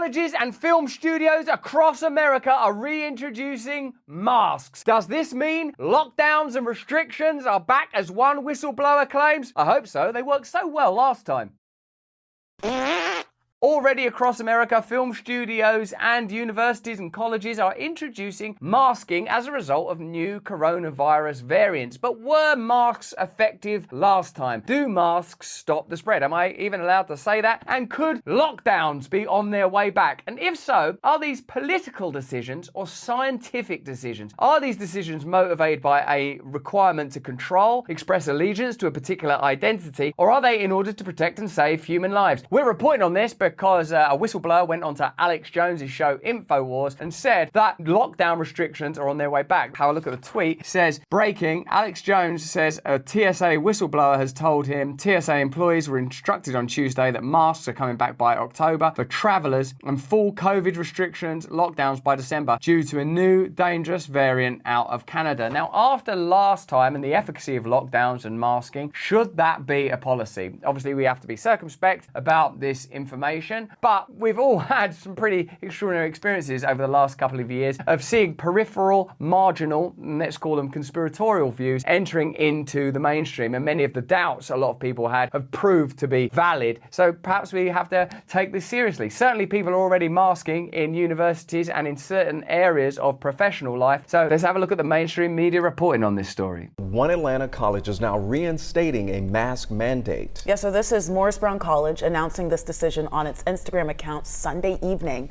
colleges and film studios across America are reintroducing masks. Does this mean lockdowns and restrictions are back as one whistleblower claims? I hope so. They worked so well last time. Already across America, film studios and universities and colleges are introducing masking as a result of new coronavirus variants. But were masks effective last time? Do masks stop the spread? Am I even allowed to say that? And could lockdowns be on their way back? And if so, are these political decisions or scientific decisions? Are these decisions motivated by a requirement to control, express allegiance to a particular identity, or are they in order to protect and save human lives? We're reporting on this because a whistleblower went onto Alex Jones's show InfoWars and said that lockdown restrictions are on their way back. Have a look at the tweet. It says, breaking, Alex Jones says a TSA whistleblower has told him TSA employees were instructed on Tuesday that masks are coming back by October for travelers and full COVID restrictions, lockdowns by December due to a new dangerous variant out of Canada. Now, after last time and the efficacy of lockdowns and masking, should that be a policy? Obviously, we have to be circumspect about this information. But we've all had some pretty extraordinary experiences over the last couple of years of seeing peripheral, marginal, let's call them conspiratorial views entering into the mainstream. And many of the doubts a lot of people had have proved to be valid. So perhaps we have to take this seriously. Certainly people are already masking in universities and in certain areas of professional life. So let's have a look at the mainstream media reporting on this story. One Atlanta college is now reinstating a mask mandate. Yeah, so this is Morris Brown College announcing this decision on its Instagram account Sunday evening.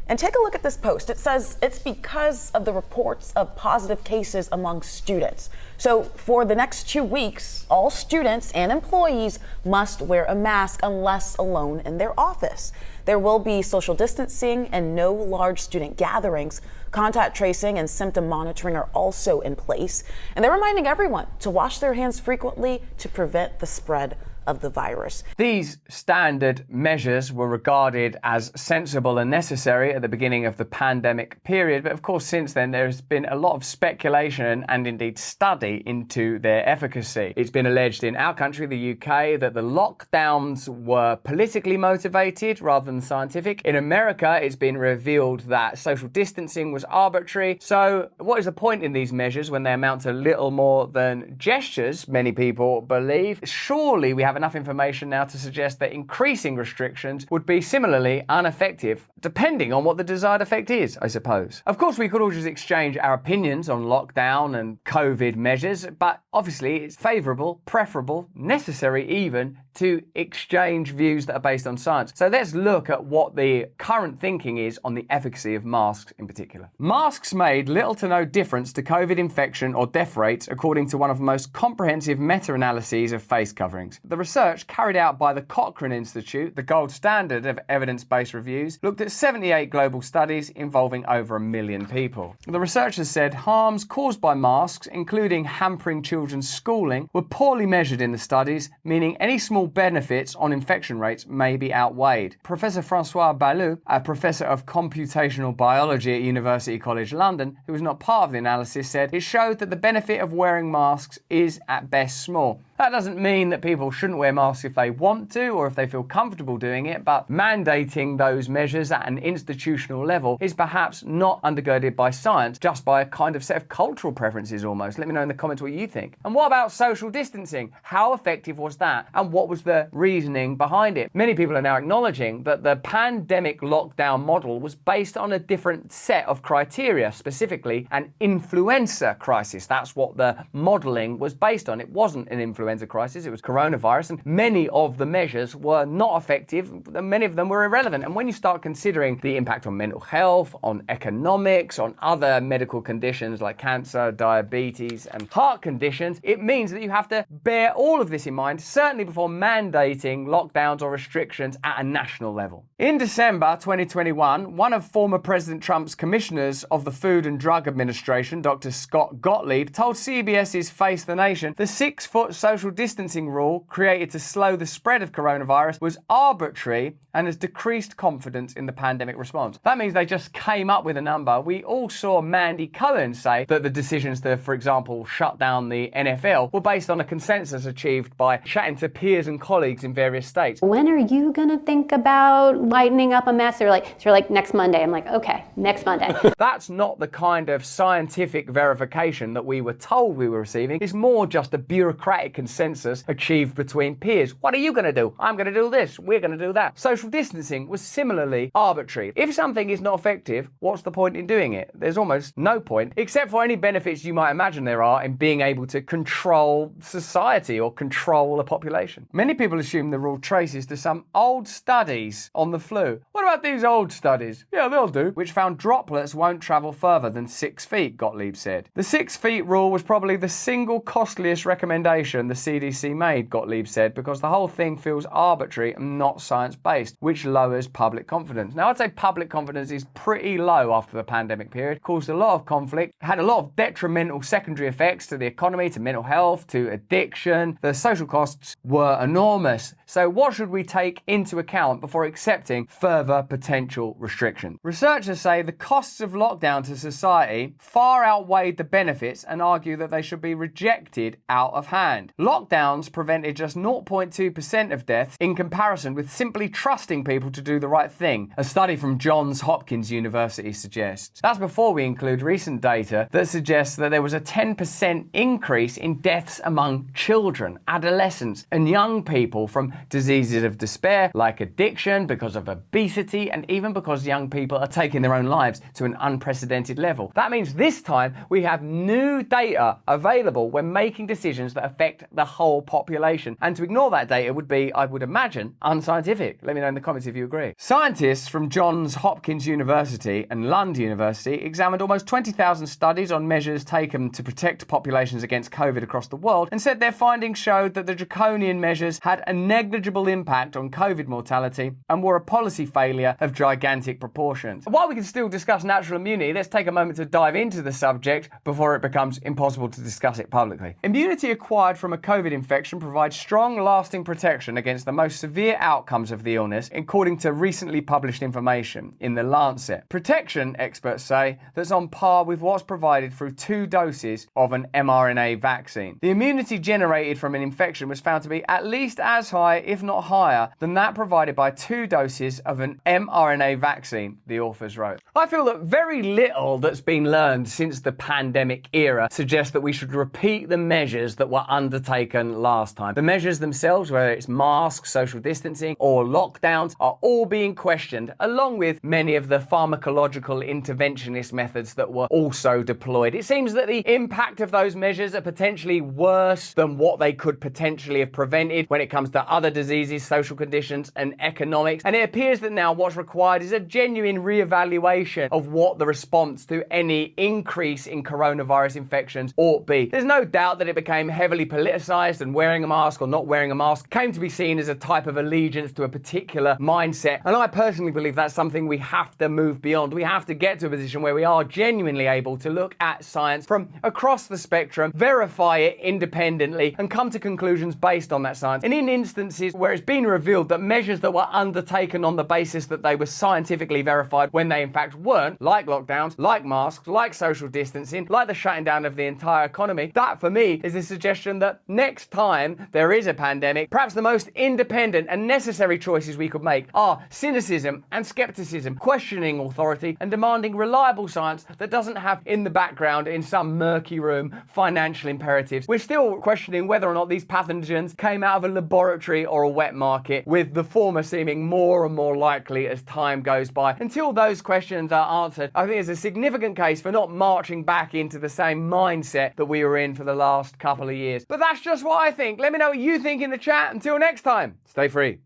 And take a look at this post. It says it's because of the reports of positive cases among students. So for the next 2 weeks, all students and employees must wear a mask unless alone in their office. There will be social distancing and no large student gatherings. Contact tracing and symptom monitoring are also in place. And they're reminding everyone to wash their hands frequently to prevent the spread of the virus. These standard measures were regarded as sensible and necessary at the beginning of the pandemic period, but of course since then there's been a lot of speculation and indeed study into their efficacy. It's been alleged in our country, the UK, that the lockdowns were politically motivated rather than scientific. In America, it's been revealed that social distancing was arbitrary. So what is the point in these measures when they amount to little more than gestures, many people believe? Surely we have enough information now to suggest that increasing restrictions would be similarly ineffective, depending on what the desired effect is, I suppose. Of course, we could all just exchange our opinions on lockdown and COVID measures, but obviously it's favourable, preferable, necessary even, to exchange views that are based on science. So let's look at what the current thinking is on the efficacy of masks in particular. Masks made little to no difference to COVID infection or death rates, according to one of the most comprehensive meta-analyses of face coverings. The research carried out by the Cochrane Institute, the gold standard of evidence-based reviews, looked at 78 global studies involving over 1 million people. The researchers said harms caused by masks, including hampering children's schooling, were poorly measured in the studies, meaning any small benefits on infection rates may be outweighed. Professor Francois Balloux, a professor of computational biology at University College London, who was not part of the analysis, said it showed that the benefit of wearing masks is at best small. That doesn't mean that people shouldn't wear masks if they want to or if they feel comfortable doing it, but mandating those measures at an institutional level is perhaps not undergirded by science, just by a kind of set of cultural preferences almost. Let me know in the comments what you think. And what about social distancing? How effective was that? And what was the reasoning behind it? Many people are now acknowledging that the pandemic lockdown model was based on a different set of criteria, specifically an influenza crisis. That's what the modelling was based on. It wasn't an influenza crisis, it was coronavirus, and many of the measures were not effective, many of them were irrelevant. And when you start considering the impact on mental health, on economics, on other medical conditions like cancer, diabetes and heart conditions, it means that you have to bear all of this in mind, certainly before mandating lockdowns or restrictions at a national level. In December 2021, one of former President Trump's commissioners of the Food and Drug Administration, Dr. Scott Gottlieb, told CBS's Face the Nation the 6-foot social social distancing rule created to slow the spread of coronavirus was arbitrary and has decreased confidence in the pandemic response. That means they just came up with a number. We all saw Mandy Cohen say that the decisions to, for example, shut down the NFL were based on a consensus achieved by chatting to peers and colleagues in various states. When are you going to think about lightening up a mess? They're like, next Monday. I'm like, okay, next Monday. That's not the kind of scientific verification that we were told we were receiving. It's more just a bureaucratic consensus achieved between peers. What are you going to do? I'm going to do this. We're going to do that. Social distancing was similarly arbitrary. If something is not effective, what's the point in doing it? There's almost no point, except for any benefits you might imagine there are in being able to control society or control a population. Many people assume the rule traces to some old studies on the flu. What about these old studies? Yeah, they'll do. Which found droplets won't travel further than 6 feet, Gottlieb said. The 6 feet rule was probably the single costliest recommendation the CDC made, Gottlieb said, because the whole thing feels arbitrary and not science-based, which lowers public confidence. Now, I'd say public confidence is pretty low after the pandemic period, caused a lot of conflict, had a lot of detrimental secondary effects to the economy, to mental health, to addiction. The social costs were enormous. So what should we take into account before accepting further potential restrictions? Researchers say the costs of lockdown to society far outweighed the benefits and argue that they should be rejected out of hand. Lockdowns prevented just 0.2% of deaths in comparison with simply trusting people to do the right thing, a study from Johns Hopkins University suggests. That's before we include recent data that suggests that there was a 10% increase in deaths among children, adolescents, and young people from diseases of despair like addiction, because of obesity, and even because young people are taking their own lives to an unprecedented level. That means this time we have new data available when making decisions that affect the whole population. And to ignore that data would be, I would imagine, unscientific. Let me know in the comments if you agree. Scientists from Johns Hopkins University and Lund University examined almost 20,000 studies on measures taken to protect populations against COVID across the world and said their findings showed that the draconian measures had a negligible impact on COVID mortality and were a policy failure of gigantic proportions. While we can still discuss natural immunity, let's take a moment to dive into the subject before it becomes impossible to discuss it publicly. Immunity acquired from a COVID infection provides strong, lasting protection against the most severe outcomes of the illness, according to recently published information in The Lancet. Protection, experts say, that's on par with what's provided through 2 doses of an mRNA vaccine. The immunity generated from an infection was found to be at least as high, if not higher, than that provided by 2 doses of an mRNA vaccine, the authors wrote. I feel that very little that's been learned since the pandemic era suggests that we should repeat the measures that were undertaken last time. The measures themselves, whether it's masks, social distancing, or lockdowns, are all being questioned, along with many of the pharmacological interventionist methods that were also deployed. It seems that the impact of those measures are potentially worse than what they could potentially have prevented when it comes to other diseases, social conditions, and economics. And it appears that now what's required is a genuine reevaluation of what the response to any increase in coronavirus infections ought be. There's no doubt that it became heavily politicized, and wearing a mask or not wearing a mask came to be seen as a type of allegiance to a particular mindset. And I personally believe that's something we have to move beyond. We have to get to a position where we are genuinely able to look at science from across the spectrum, verify it independently, and come to conclusions based on that science. And in instances where it's been revealed that measures that were undertaken on the basis that they were scientifically verified when they in fact weren't, like lockdowns, like masks, like social distancing, like the shutting down of the entire economy, that for me is a suggestion that next time there is a pandemic, perhaps the most independent and necessary choices we could make are cynicism and skepticism, questioning authority and demanding reliable science that doesn't have in the background, in some murky room, financial imperatives. We're still questioning whether or not these pathogens came out of a laboratory or a wet market, with the former seeming more and more likely as time goes by. Until those questions are answered, I think there's a significant case for not marching back into the same mindset that we were in for the last couple of years. But that's just what I think. Let me know what you think in the chat. Until next time, stay free.